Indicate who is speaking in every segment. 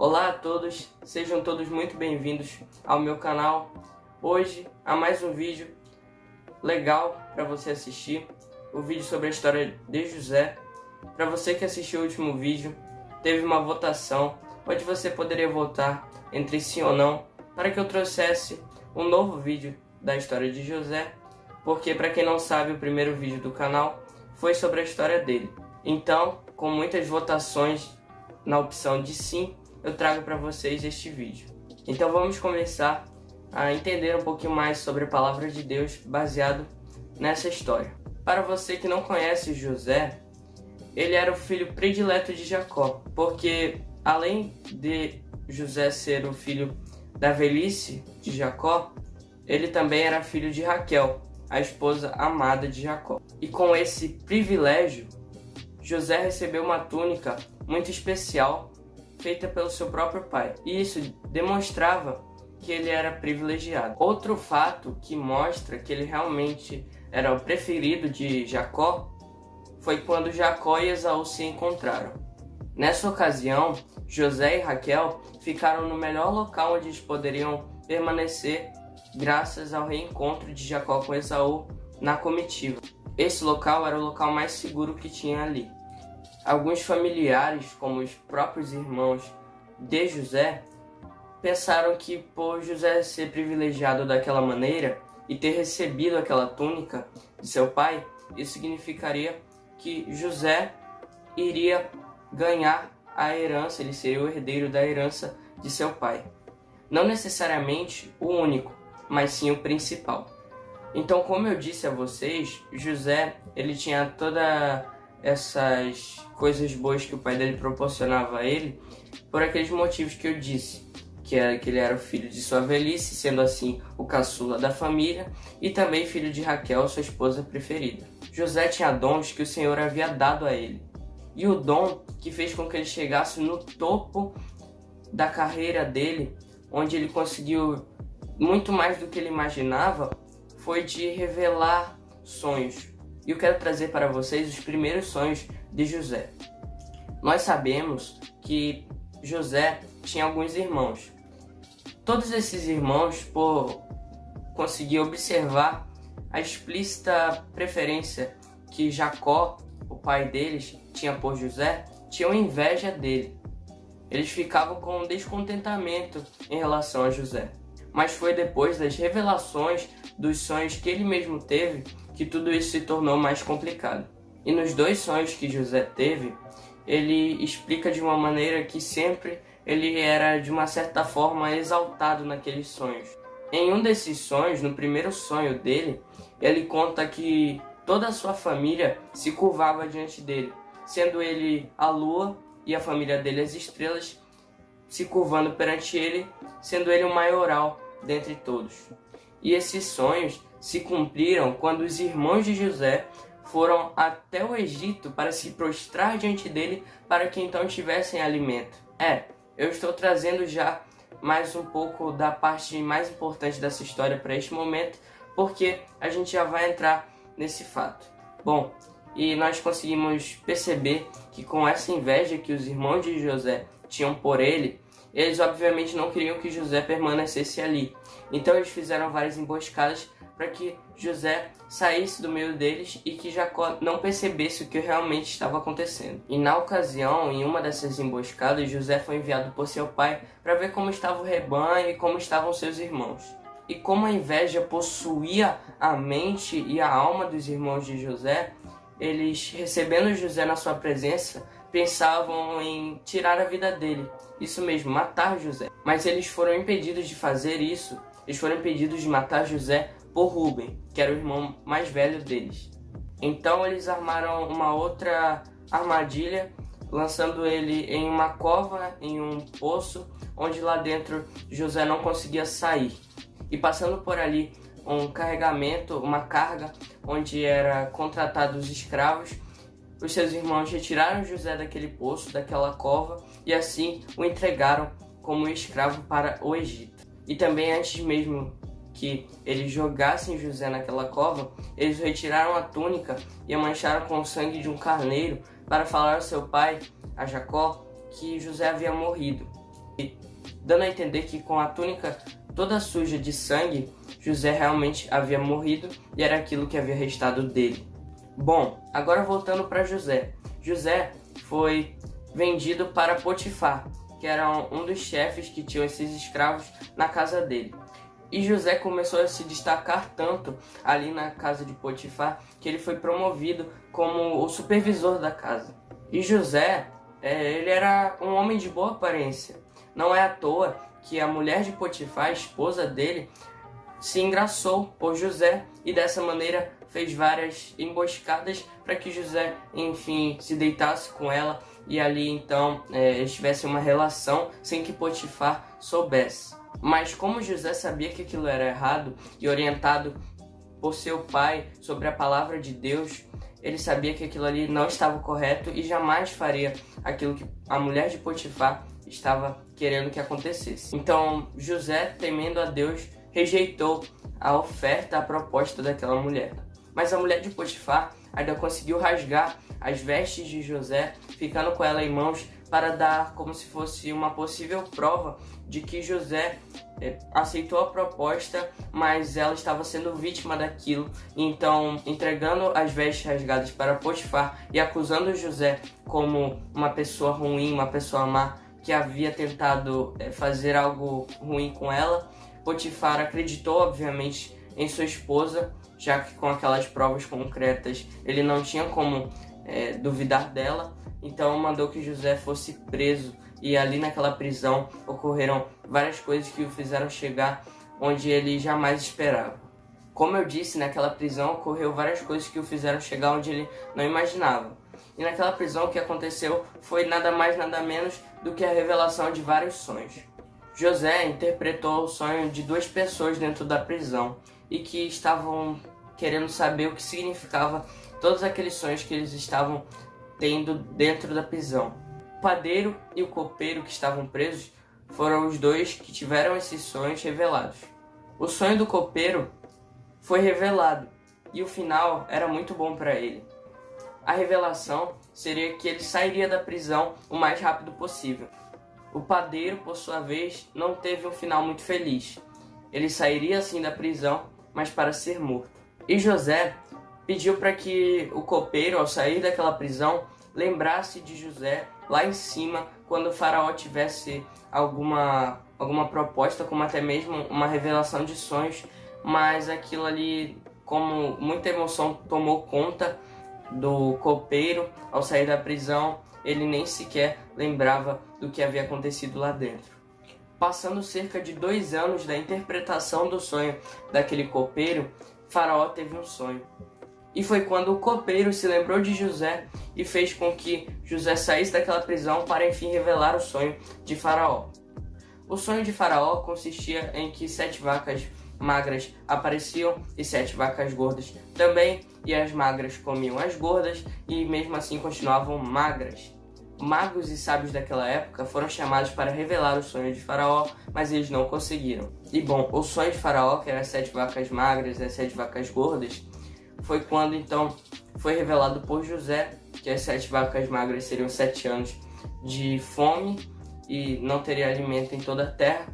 Speaker 1: Olá a todos, sejam todos muito bem-vindos ao meu canal. Hoje há mais um vídeo legal para você assistir, o vídeo sobre a história de José. Para você que assistiu o último vídeo, teve uma votação onde você poderia votar entre sim ou não para que eu trouxesse um novo vídeo da história de José, porque para quem não sabe, o primeiro vídeo do canal foi sobre a história dele. Então, com muitas votações na opção de sim, eu trago para vocês este vídeo. Então vamos começar a entender um pouquinho mais sobre a palavra de Deus baseado nessa história. Para você que não conhece José, ele era o filho predileto de Jacó, porque além de José ser o filho da velhice de Jacó, ele também era filho de Raquel, a esposa amada de Jacó. E com esse privilégio, José recebeu uma túnica muito especial feita pelo seu próprio pai. E isso demonstrava que ele era privilegiado. Outro fato que mostra que ele realmente era o preferido de Jacó foi quando Jacó e Esaú se encontraram. Nessa ocasião, José e Raquel ficaram no melhor local onde eles poderiam permanecer graças ao reencontro de Jacó com Esaú na comitiva. Esse local era o local mais seguro que tinha ali. Alguns familiares, como os próprios irmãos de José, pensaram que por José ser privilegiado daquela maneira e ter recebido aquela túnica de seu pai, isso significaria que José iria ganhar a herança, ele seria o herdeiro da herança de seu pai. Não necessariamente o único, mas sim o principal. Então, como eu disse a vocês, José ele tinha todas essas coisas boas que o pai dele proporcionava a ele por aqueles motivos que eu disse, que era que ele era o filho de sua velhice, sendo assim o caçula da família, e também filho de Raquel, sua esposa preferida. José tinha dons que o Senhor havia dado a ele, e o dom que fez com que ele chegasse no topo da carreira dele, onde ele conseguiu muito mais do que ele imaginava, foi de revelar sonhos. E eu quero trazer para vocês os primeiros sonhos de José. Nós sabemos que José tinha alguns irmãos. Todos esses irmãos, por conseguir observar a explícita preferência que Jacó, o pai deles, tinha por José, tinham inveja dele. Eles ficavam com descontentamento em relação a José. Mas foi depois das revelações dos sonhos que ele mesmo teve que tudo isso se tornou mais complicado. E nos dois sonhos que José teve, ele explica de uma maneira que sempre ele era de uma certa forma exaltado naqueles sonhos. Em um desses sonhos, no primeiro sonho dele, ele conta que toda a sua família se curvava diante dele, sendo ele a lua e a família dele as estrelas, se curvando perante ele, sendo ele o maioral dentre todos. E esses sonhos se cumpriram quando os irmãos de José foram até o Egito para se prostrar diante dele para que então tivessem alimento. Eu estou trazendo já mais um pouco da parte mais importante dessa história para este momento, porque a gente já vai entrar nesse fato. Bom, e nós conseguimos perceber que com essa inveja que os irmãos de José tinham por ele, eles obviamente não queriam que José permanecesse ali. Então eles fizeram várias emboscadas para que José saísse do meio deles e que Jacó não percebesse o que realmente estava acontecendo. E na ocasião, em uma dessas emboscadas, José foi enviado por seu pai para ver como estava o rebanho e como estavam seus irmãos. E como a inveja possuía a mente e a alma dos irmãos de José, eles, recebendo José na sua presença, pensavam em tirar a vida dele. Isso mesmo, matar José. Mas eles foram impedidos de fazer isso. Eles foram impedidos de matar José por Rúben, que era o irmão mais velho deles. Então eles armaram uma outra armadilha, lançando ele em uma cova, em um poço, onde lá dentro José não conseguia sair. E passando por ali um carregamento, uma carga, onde era contratados escravos, os seus irmãos retiraram José daquele poço, daquela cova, e assim o entregaram como escravo para o Egito. E também antes mesmo que eles jogassem José naquela cova, eles retiraram a túnica e a mancharam com o sangue de um carneiro para falar ao seu pai, a Jacó, que José havia morrido. dando a entender que com a túnica toda suja de sangue, José realmente havia morrido e era aquilo que havia restado dele. Bom, agora voltando para José. José foi vendido para Potifar, que era um dos chefes que tinham esses escravos na casa dele. E José começou a se destacar tanto ali na casa de Potifar que ele foi promovido como o supervisor da casa. E José, ele era um homem de boa aparência. Não é à toa que a mulher de Potifar, a esposa dele, se engraçou por José e dessa maneira fez várias emboscadas para que José, enfim, se deitasse com ela e ali então eles tivessem uma relação sem que Potifar soubesse. Mas como José sabia que aquilo era errado e orientado por seu pai sobre a palavra de Deus, ele sabia que aquilo ali não estava correto e jamais faria aquilo que a mulher de Potifar estava querendo que acontecesse. Então José, temendo a Deus, rejeitou a oferta, a proposta daquela mulher. Mas a mulher de Potifar ainda conseguiu rasgar as vestes de José, ficando com ela em mãos para dar como se fosse uma possível prova de que José aceitou a proposta, mas ela estava sendo vítima daquilo. Então, entregando as vestes rasgadas para Potifar e acusando José como uma pessoa ruim, uma pessoa má, que havia tentado fazer algo ruim com ela, Potifar acreditou, obviamente, em sua esposa, já que com aquelas provas concretas ele não tinha como duvidar dela. Então mandou que José fosse preso e ali naquela prisão ocorreram várias coisas que o fizeram chegar onde ele jamais esperava. Como eu disse, naquela prisão ocorreu várias coisas que o fizeram chegar onde ele não imaginava. E naquela prisão o que aconteceu foi nada mais nada menos do que a revelação de vários sonhos. José interpretou o sonho de duas pessoas dentro da prisão e que estavam querendo saber o que significava todos aqueles sonhos que eles estavam tendo dentro da prisão. O padeiro e o copeiro que estavam presos foram os dois que tiveram esses sonhos revelados. O sonho do copeiro foi revelado e o final era muito bom para ele. A revelação seria que ele sairia da prisão o mais rápido possível. O padeiro, por sua vez, não teve um final muito feliz. Ele sairia assim da prisão, mas para ser morto. E José pediu para que o copeiro, ao sair daquela prisão, lembrasse de José lá em cima, quando o faraó tivesse alguma proposta, como até mesmo uma revelação de sonhos, mas aquilo ali, como muita emoção tomou conta do copeiro, ao sair da prisão, ele nem sequer lembrava do que havia acontecido lá dentro. Passando cerca de 2 anos da interpretação do sonho daquele copeiro, Faraó teve um sonho. E foi quando o copeiro se lembrou de José e fez com que José saísse daquela prisão para enfim revelar o sonho de Faraó. O sonho de Faraó consistia em que 7 vacas magras apareciam e 7 vacas gordas também, e as magras comiam as gordas e mesmo assim continuavam magras. Magos e sábios daquela época foram chamados para revelar o sonho de Faraó, mas eles não conseguiram. E bom, o sonho de Faraó, que era 7 vacas magras e as 7 vacas gordas, foi quando então foi revelado por José que as 7 vacas magras seriam 7 anos de fome e não teria alimento em toda a terra,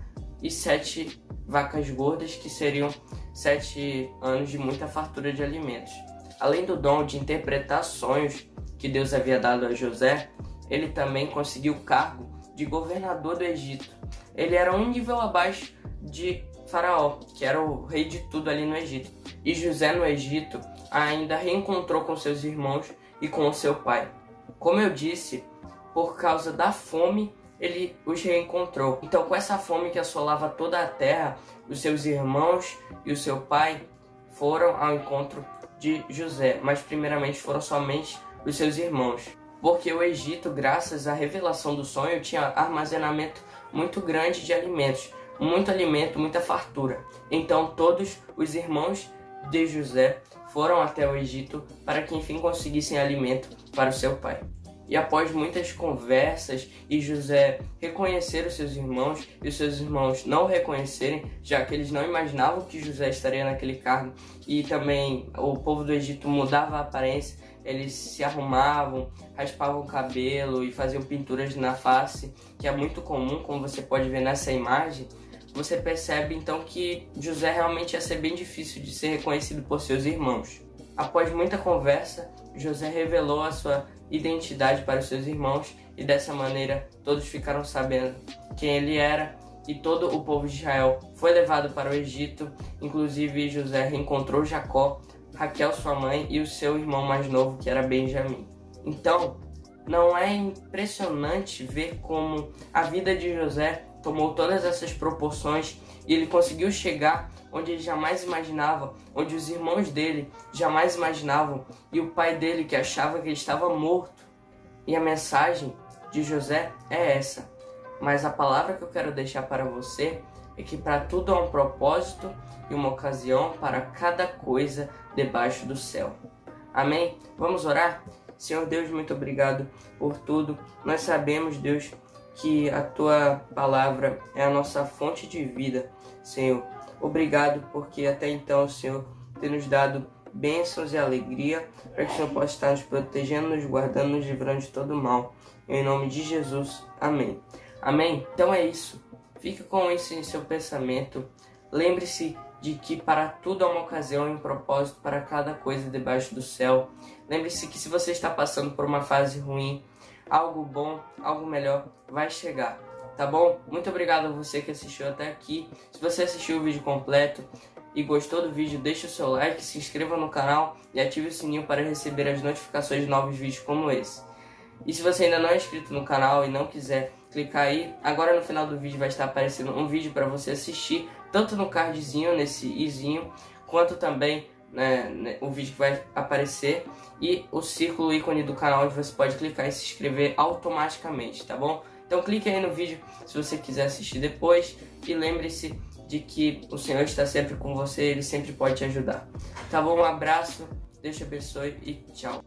Speaker 1: e 7 vacas gordas que seriam 7 anos de muita fartura de alimentos. Além do dom de interpretar sonhos que Deus havia dado a José, ele também conseguiu o cargo de governador do Egito. Ele era um nível abaixo de Faraó, que era o rei de tudo ali no Egito. E José no Egito ainda reencontrou com seus irmãos e com o seu pai. Como eu disse, por causa da fome, ele os reencontrou. Então, com essa fome que assolava toda a terra, os seus irmãos e o seu pai foram ao encontro de José, mas primeiramente foram somente os seus irmãos. Porque o Egito, graças à revelação do sonho, tinha armazenamento muito grande de alimentos, muito alimento, muita fartura. Então todos os irmãos de José foram até o Egito para que enfim conseguissem alimento para o seu pai. E após muitas conversas e José reconhecer os seus irmãos e os seus irmãos não o reconhecerem, já que eles não imaginavam que José estaria naquele cargo, e também o povo do Egito mudava a aparência, eles se arrumavam, raspavam o cabelo e faziam pinturas na face, que é muito comum, como você pode ver nessa imagem. Você percebe então que José realmente ia ser bem difícil de ser reconhecido por seus irmãos. Após muita conversa, José revelou a sua identidade para os seus irmãos e dessa maneira todos ficaram sabendo quem ele era, e todo o povo de Israel foi levado para o Egito. Inclusive José reencontrou Jacó, Raquel sua mãe e o seu irmão mais novo, que era Benjamim. Então, não é impressionante ver como a vida de José tomou todas essas proporções e ele conseguiu chegar onde ele jamais imaginava, onde os irmãos dele jamais imaginavam, e o pai dele que achava que ele estava morto. E a mensagem de José é essa. Mas a palavra que eu quero deixar para você é que para tudo há um propósito e uma ocasião para cada coisa debaixo do céu. Amém? Vamos orar? Senhor Deus, muito obrigado por tudo. Nós sabemos, Deus, que a Tua palavra é a nossa fonte de vida, Senhor. Obrigado porque até então, Senhor, tem nos dado bênçãos e alegria, para que o Senhor possa estar nos protegendo, nos guardando, nos livrando de todo mal. Em nome de Jesus. Amém. Amém? Então é isso. Fique com isso em seu pensamento. Lembre-se de que para tudo há uma ocasião e um propósito para cada coisa debaixo do céu. Lembre-se que se você está passando por uma fase ruim, algo bom, algo melhor vai chegar, tá bom? Muito obrigado a você que assistiu até aqui. Se você assistiu o vídeo completo e gostou do vídeo, deixe o seu like, se inscreva no canal e ative o sininho para receber as notificações de novos vídeos como esse. E se você ainda não é inscrito no canal e não quiser clicar aí, agora no final do vídeo vai estar aparecendo um vídeo para você assistir, tanto no cardzinho, nesse izinho, quanto também o vídeo que vai aparecer, e o círculo ícone do canal onde você pode clicar e se inscrever automaticamente, tá bom? Então clique aí no vídeo se você quiser assistir depois, e lembre-se de que o Senhor está sempre com você, Ele sempre pode te ajudar. Tá bom? Um abraço, Deus te abençoe e tchau.